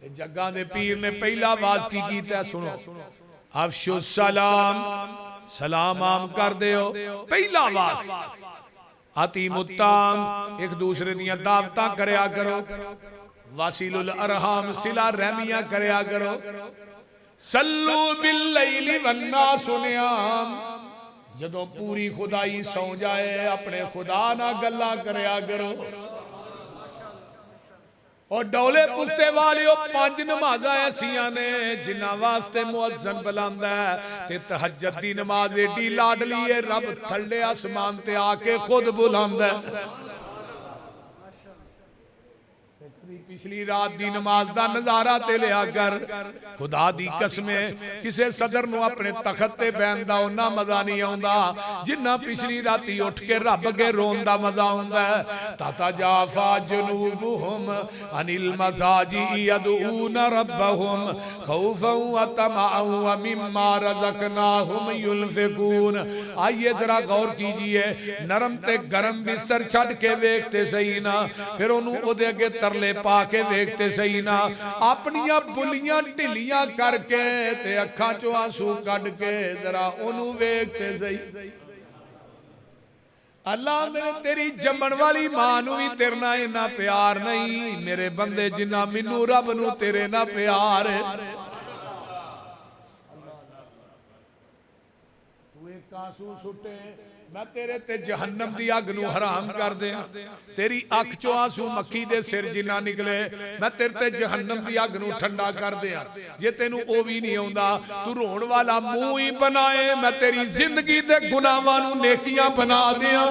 जग्गां दे पीर ने पहला वाज की कीता सुनो, अफशु सलाम, सलाम आम कर दियो। पहला वाज अति मुत्ताम, एक दूसरे दियां दावतां करया करो। वासिलुल अरहाम, सिला रहमियां करया करो। सल्लू बिल लैली वन्नासु नियाम, जदों पूरी खुदाई सौ जाए अपने खुदा ना गल्लां करया करो। और डोले पुख्ते वालियो पांच नमाज़ां ऐसियां ने जिन्हां वास्ते मुअज्जिन बुलांदा है ते तहज्जुद दी नमाज एडी लाडली है, रब थल्ले आसमान ते आके खुद बुलांदा है। पिछली रात दी नमाज दा नजारा ते लिया कर। खुदा दी कसम किसे सदर नूं अपने तखत ते बैठण दा उन्ना मजा नहीं आउंदा जिन्ना पिछली राती उठ के रब अगे रोन दा मजा आउंदा है। ताता जाफा जुनूबुहुम अनिल मसाजी यदऊन रब्बहुम खौफन व तमअन व मिम्मा रज़कनाहुम युनफिकून। आइए जरा गौर कीजिए, नरम ते गरम बिस्तर छड़ के वेखते सही ना, फिर ओनू ओदे अगे तरले पा के वेखते सही ना, अपनियां बुलियां ढिलियां करके ते अखां चों आंसू कढ के जरा ओनू वेखते सही। अल्लाह मेरे तेरी जम्मण वाली मां नू भी तेरे नाल इन्ना प्यार नहीं मेरे बंदे जिन्ना मैनू रब नू तेरे नाल प्यार है। तू एक आंसू सुटे मैं तेरे ते जहन्नम दी अग नू हराम कर दिया। तेरी अख चो आंसू मक्खी दे सिर जिन्ना निकले मैं तेरे ते जहन्नम दी अग नू ठंडा कर दिया। जे तेनू ओ भी नहीं आउंदा तू रोण वाला मुंह ही बनाए मैं तेरी जिंदगी दे गुनाहां नू नेकियां बना दियां।